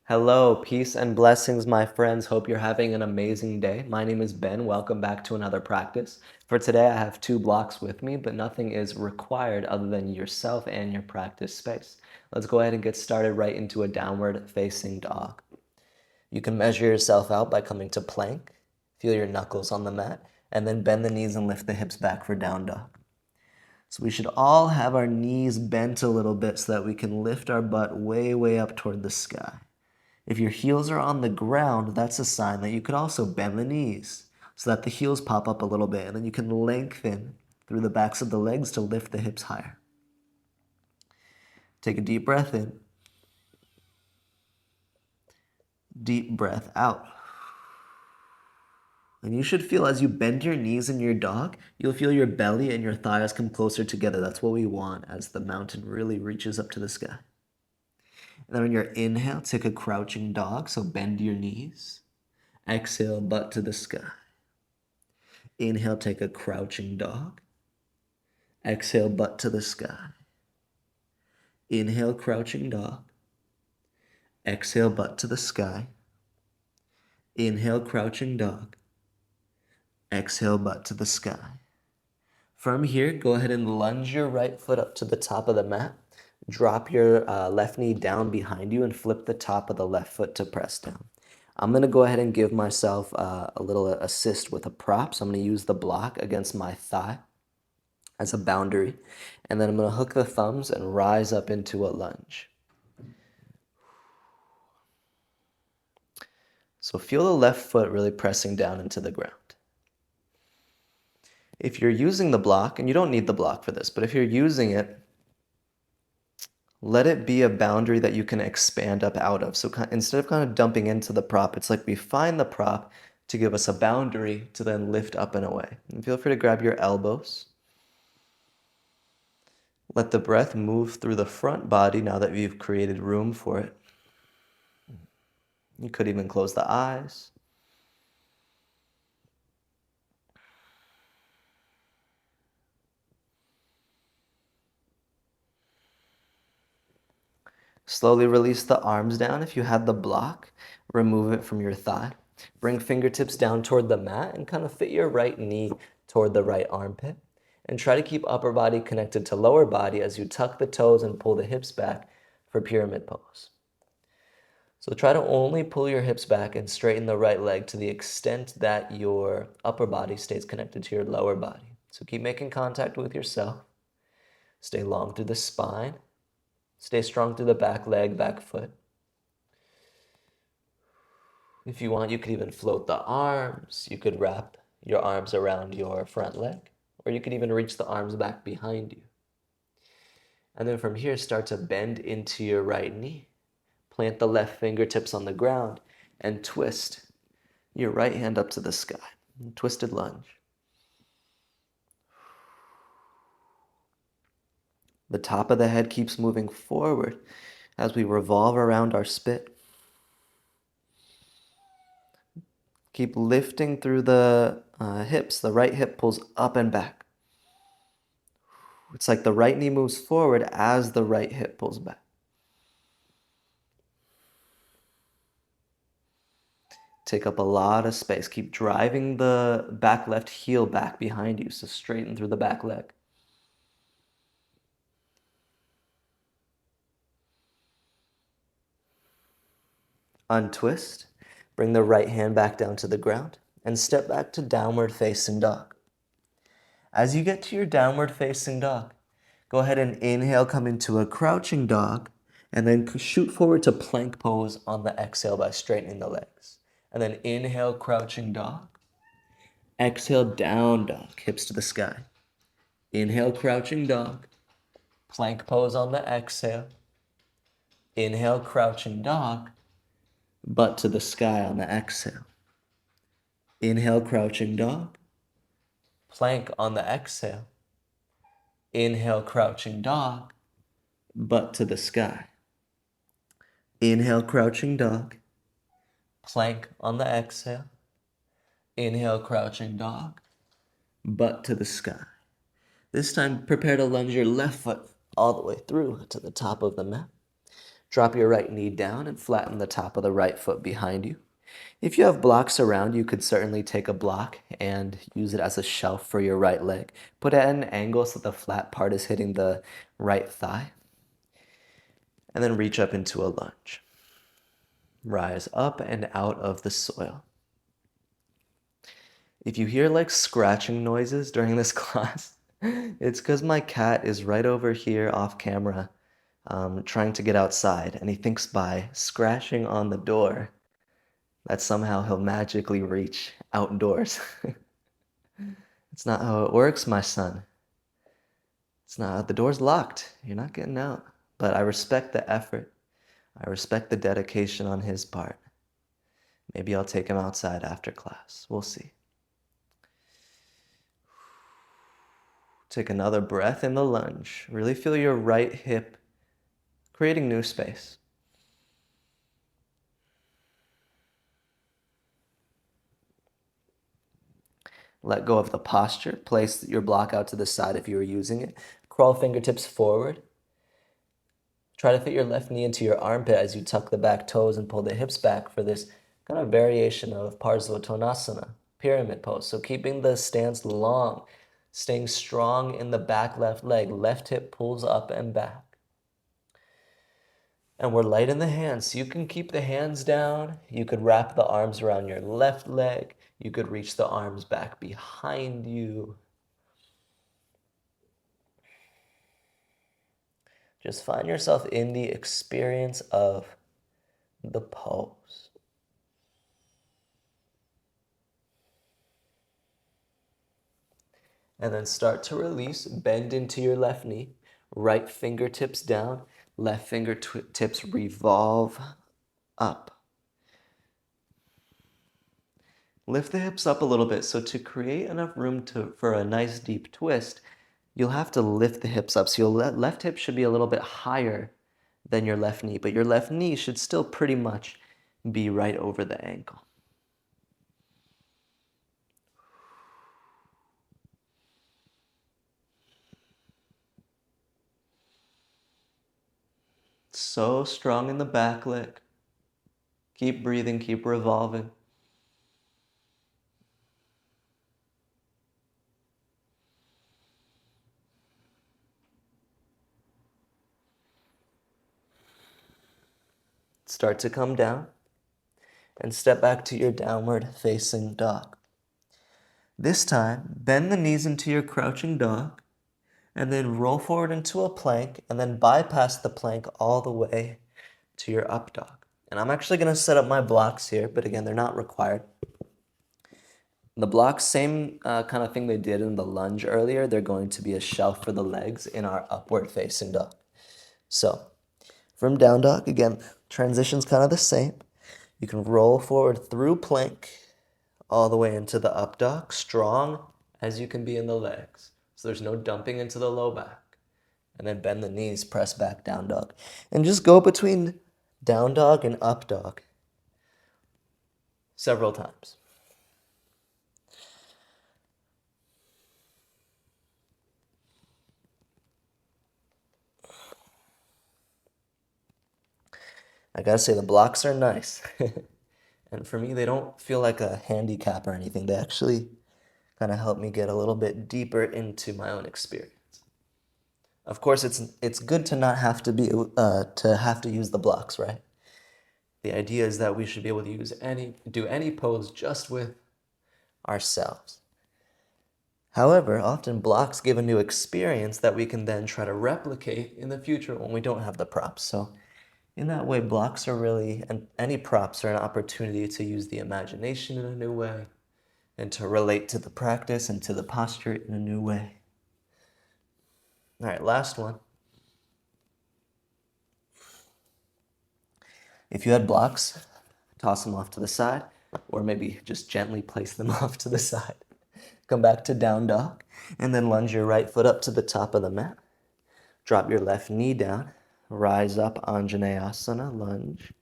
Hello, peace and blessings, my friends. Hope you're having an amazing day. My name is Ben. Welcome back to another practice. For today, I have two blocks with me, but nothing is required other than yourself and your practice space. Let's go ahead and get started right into a downward facing dog. You can measure yourself out by coming to plank, feel your knuckles on the mat, and then bend the knees and lift the hips back for down dog. So we should all have our knees bent a little bit so that we can lift our butt way, way up toward the sky. If your heels are on the ground, that's a sign that you could also bend the knees so that the heels pop up a little bit, and then you can lengthen through the backs of the legs to lift the hips higher. Take a deep breath in. Deep breath out. And you should feel as you bend your knees in your dog, you'll feel your belly and your thighs come closer together. That's what we want as the mountain really reaches up to the sky. And then on your inhale, take a crouching dog, so bend your knees. Exhale, butt to the sky. Inhale, take a crouching dog. Exhale, butt to the sky. Inhale, crouching dog. Exhale, butt to the sky. Inhale, crouching dog. Exhale, butt to the sky. From here, go ahead and lunge your right foot up to the top of the mat. Drop your left knee down behind you and flip the top of the left foot to press down. I'm going to go ahead and give myself a little assist with a prop. So I'm going to use the block against my thigh as a boundary. And then I'm going to hook the thumbs and rise up into a lunge. So feel the left foot really pressing down into the ground. If you're using the block, and you don't need the block for this, but if you're using it, let it be a boundary that you can expand up out of. So instead of kind of dumping into the prop, it's like we find the prop to give us a boundary to then lift up and away. And feel free to grab your elbows. Let the breath move through the front body now that you've created room for it. You could even close the eyes. Slowly release the arms down. If you had the block, remove it from your thigh. Bring fingertips down toward the mat and kind of fit your right knee toward the right armpit. And try to keep upper body connected to lower body as you tuck the toes and pull the hips back for pyramid pose. So try to only pull your hips back and straighten the right leg to the extent that your upper body stays connected to your lower body. So keep making contact with yourself. Stay long through the spine. Stay strong through the back leg, back foot. If you want, you could even float the arms. You could wrap your arms around your front leg, or you could even reach the arms back behind you. And then from here, start to bend into your right knee. Plant the left fingertips on the ground and twist your right hand up to the sky. Twisted lunge. The top of the head keeps moving forward as we revolve around our spit. Keep lifting through the hips. The right hip pulls up and back. It's like the right knee moves forward as the right hip pulls back. Take up a lot of space. Keep driving the back left heel back behind you, so straighten through the back leg. Untwist. Bring the right hand back down to the ground and step back to downward facing dog. As you get to your downward facing dog, go ahead and inhale, come into a crouching dog, and then shoot forward to plank pose on the exhale by straightening the legs. And then inhale, crouching dog. Exhale, down dog, hips to the sky. Inhale, crouching dog. Plank pose on the exhale. Inhale, crouching dog. Butt to the sky on the exhale. Inhale, crouching dog. Plank on the exhale. Inhale, crouching dog. Butt to the sky. Inhale, crouching dog. Plank on the exhale. Inhale, crouching dog. Butt to the sky. This time, prepare to lunge your left foot all the way through to the top of the mat. Drop your right knee down and flatten the top of the right foot behind you. If you have blocks around, you could certainly take a block and use it as a shelf for your right leg. Put it at an angle so the flat part is hitting the right thigh. And then reach up into a lunge. Rise up and out of the soil. If you hear like scratching noises during this class, it's because my cat is right over here off camera trying to get outside, and he thinks by scratching on the door that somehow he'll magically reach outdoors. It's not how it works, my son. It's not, the door's locked. You're not getting out. But I respect the effort. I respect the dedication on his part. Maybe I'll take him outside after class. We'll see. Take another breath in the lunge. Really feel your right hip creating new space. Let go of the posture. Place your block out to the side if you were using it. Crawl fingertips forward. Try to fit your left knee into your armpit as you tuck the back toes and pull the hips back for this kind of variation of Parsvottanasana, pyramid pose. So keeping the stance long, staying strong in the back left leg. Left hip pulls up and back. And we're light in the hands, so you can keep the hands down. You could wrap the arms around your left leg. You could reach the arms back behind you. Just find yourself in the experience of the pose. And then start to release. Bend into your left knee. Right fingertips down. Left fingertips revolve up. Lift the hips up a little bit. So to create enough room for a nice deep twist, you'll have to lift the hips up. So your left hip should be a little bit higher than your left knee, but your left knee should still pretty much be right over the ankle. So strong in the back leg. Keep breathing, keep revolving. Start to come down and step back to your downward facing dog. This time, bend the knees into your crouching dog and then roll forward into a plank and then bypass the plank all the way to your up dog. And I'm actually going to set up my blocks here, but again, they're not required. The blocks, same kind of thing they did in the lunge earlier. They're going to be a shelf for the legs in our upward facing dog. So from down dog, again, transition's kind of the same. You can roll forward through plank all the way into the up dog, strong as you can be in the legs. So there's no dumping into the low back. And then bend the knees, press back, down dog. And just go between down dog and up dog several times. I gotta say, the blocks are nice. And for me, they don't feel like a handicap or anything. They actually kind of help me get a little bit deeper into my own experience. Of course, it's good to not have to use the blocks, right? The idea is that we should be able to do any pose just with ourselves. However, often blocks give a new experience that we can then try to replicate in the future when we don't have the props. So in that way, blocks are really, and any props are an opportunity to use the imagination in a new way and to relate to the practice and to the posture in a new way. All right, last one. If you had blocks, toss them off to the side, or maybe just gently place them off to the side. Come back to down dog, and then lunge your right foot up to the top of the mat. Drop your left knee down. Rise up, Anjaneyasana, lunge.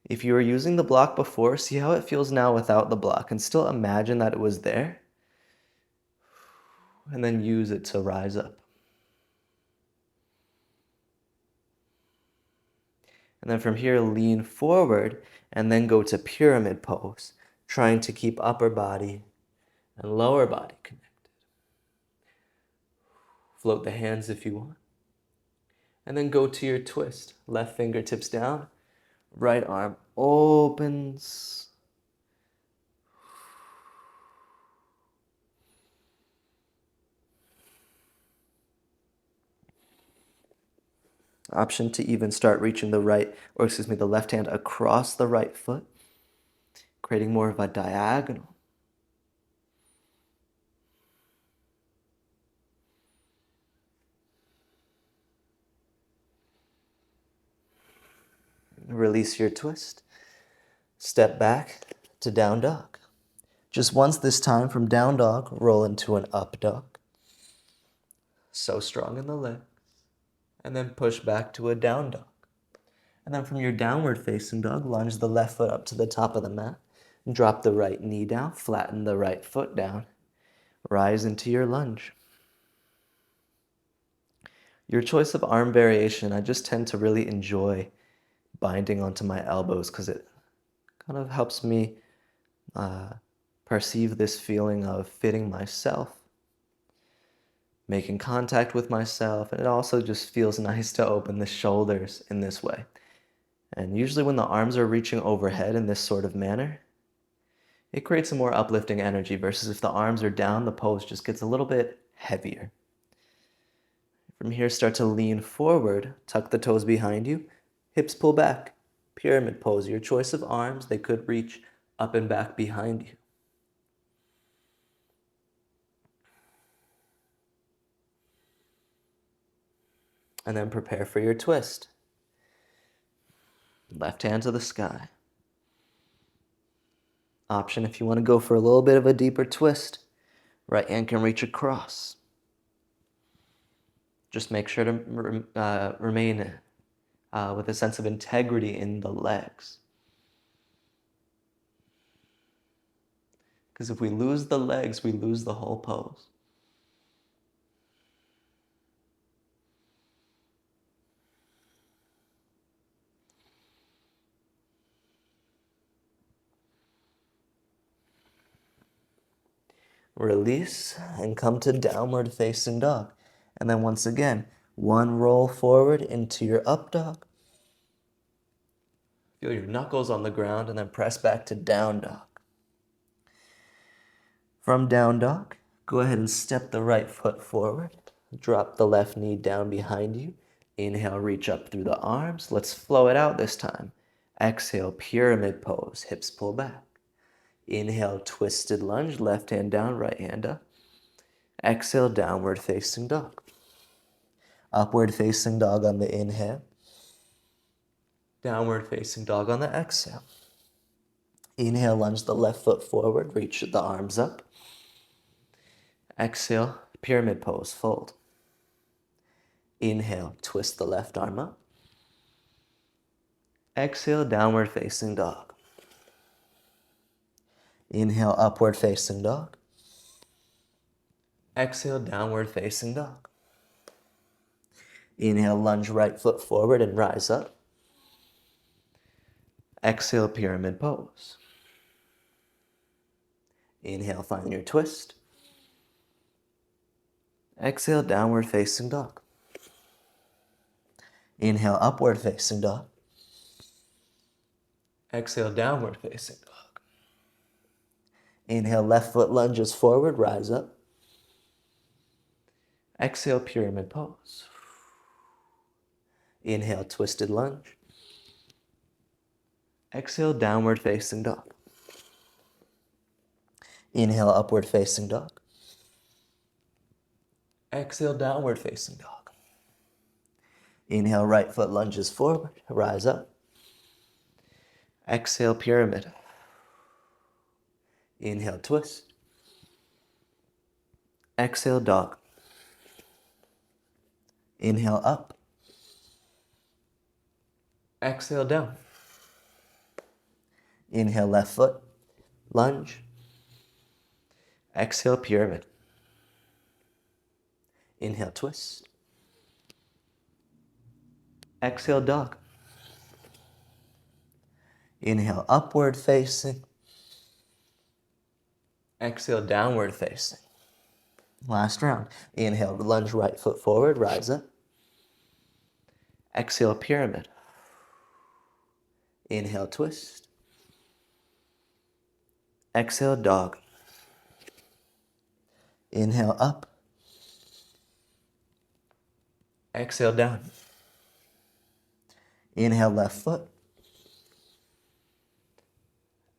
If you were using the block before, see how it feels now without the block, and still imagine that it was there. And then use it to rise up. And then from here, lean forward and then go to pyramid pose, trying to keep upper body and lower body connected. Float the hands if you want. And then go to your twist. Left fingertips down, right arm opens. Option to even start reaching the left hand across the right foot, creating more of a diagonal. Release your twist. Step back to down dog. Just once this time from down dog, roll into an up dog. So strong in the legs. And then push back to a down dog. And then from your downward facing dog, lunge the left foot up to the top of the mat. Drop the right knee down, flatten the right foot down. Rise into your lunge. Your choice of arm variation, I just tend to really enjoy binding onto my elbows because it kind of helps me perceive this feeling of fitting myself, making contact with myself, and it also just feels nice to open the shoulders in this way. And usually when the arms are reaching overhead in this sort of manner, it creates a more uplifting energy versus if the arms are down, the pose just gets a little bit heavier. From here, start to lean forward, tuck the toes behind you, hips pull back, pyramid pose. Your choice of arms, they could reach up and back behind you. And then prepare for your twist. Left hand to the sky. Option if you want to go for a little bit of a deeper twist, right hand can reach across. Just make sure to remain with a sense of integrity in the legs. Because if we lose the legs, we lose the whole pose. Release and come to downward facing dog. And then once again, one roll forward into your up dog. Feel your knuckles on the ground and then press back to down dog. From down dog, go ahead and step the right foot forward. Drop the left knee down behind you. Inhale, reach up through the arms. Let's flow it out this time. Exhale, pyramid pose, hips pull back. Inhale, twisted lunge, left hand down, right hand up. Exhale, downward facing dog. Upward facing dog on the inhale. Downward facing dog on the exhale. Inhale, lunge the left foot forward, reach the arms up. Exhale, pyramid pose, fold. Inhale, twist the left arm up. Exhale, downward facing dog. Inhale, upward facing dog. Exhale, downward facing dog. Inhale, lunge right foot forward and rise up. Exhale, pyramid pose. Inhale, find your twist. Exhale, downward facing dog. Inhale, upward facing dog. Exhale, downward facing dog. Inhale, left foot lunges forward, rise up. Exhale, pyramid pose. Inhale, twisted lunge. Exhale, downward facing dog. Inhale, upward facing dog. Exhale, downward facing dog. Inhale, right foot lunges forward, rise up. Exhale, pyramid. Inhale, twist. Exhale, dog. Inhale, up. Exhale, down. Inhale, left foot, lunge. Exhale, pyramid. Inhale, twist. Exhale, dog. Inhale, upward facing. Exhale, downward facing. Last round. Inhale, lunge right foot forward, rise up. Exhale, pyramid. Inhale, twist. Exhale, dog. Inhale, up. Exhale, down. Inhale, left foot.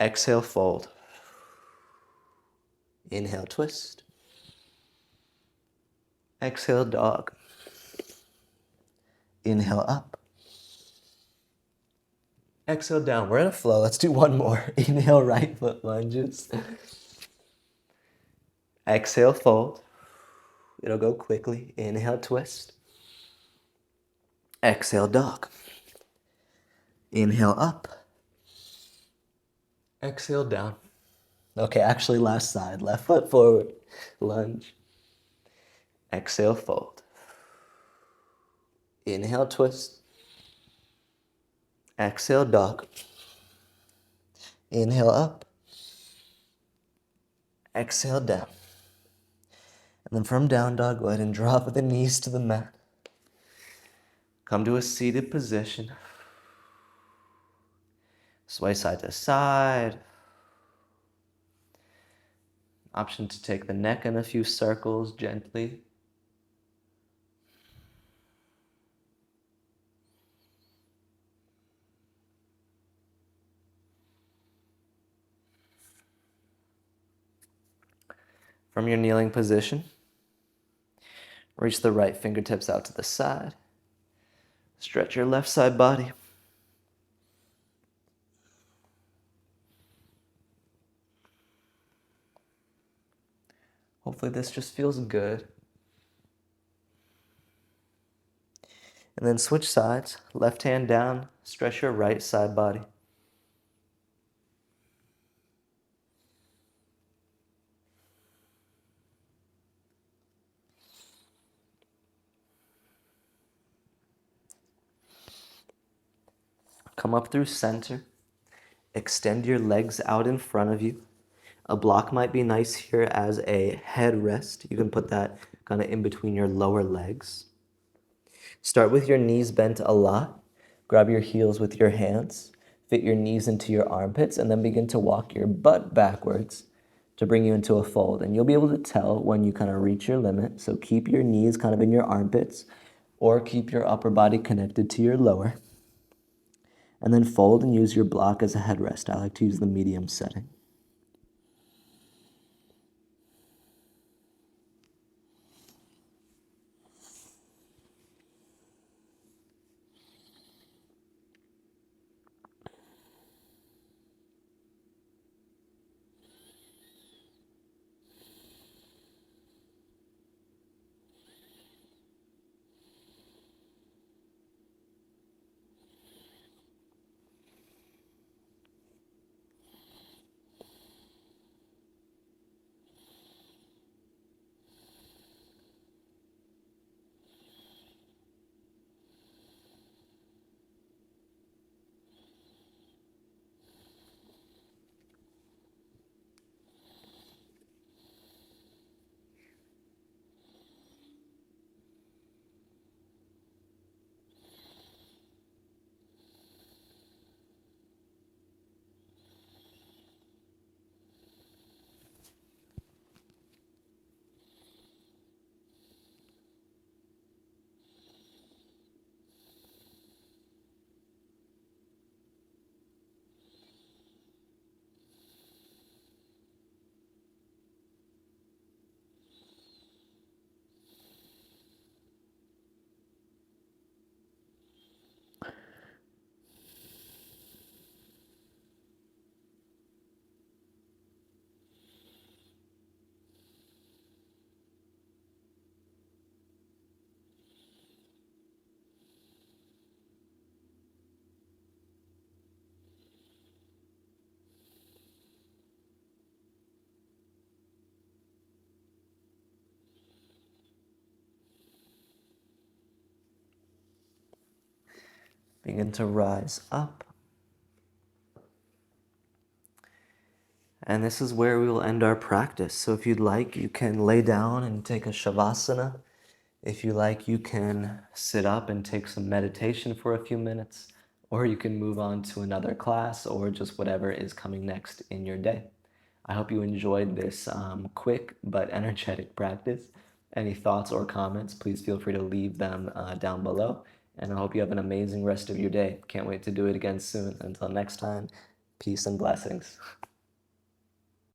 Exhale, fold. Inhale, twist. Exhale, dog. Inhale, up. Exhale, down. We're in a flow. Let's do one more. Inhale, right foot lunges. Exhale, fold. It'll go quickly. Inhale, twist. Exhale, dog. Inhale, up. Exhale, down. Okay, actually last side. Left foot forward. Lunge. Exhale, fold. Inhale, twist. Exhale, dog. Inhale, up. Exhale, down. And then from down dog, go ahead and drop the knees to the mat. Come to a seated position. Sway side to side. Option to take the neck in a few circles gently. From your kneeling position, reach the right fingertips out to the side. Stretch your left side body. Hopefully this just feels good. And then switch sides. Left hand down, stretch your right side body. Come up through center. Extend your legs out in front of you. A block might be nice here as a headrest. You can put that kind of in between your lower legs. Start with your knees bent a lot. Grab your heels with your hands. Fit your knees into your armpits and then begin to walk your butt backwards to bring you into a fold. And you'll be able to tell when you kind of reach your limit. So keep your knees kind of in your armpits or keep your upper body connected to your lower. And then fold and use your block as a headrest. I like to use the medium setting. Begin to rise up. And this is where we will end our practice. So if you'd like, you can lay down and take a shavasana. If you like, you can sit up and take some meditation for a few minutes, or you can move on to another class or just whatever is coming next in your day. I hope you enjoyed this quick but energetic practice. Any thoughts or comments, please feel free to leave them down below. And I hope you have an amazing rest of your day. Can't wait to do it again soon. Until next time, peace and blessings.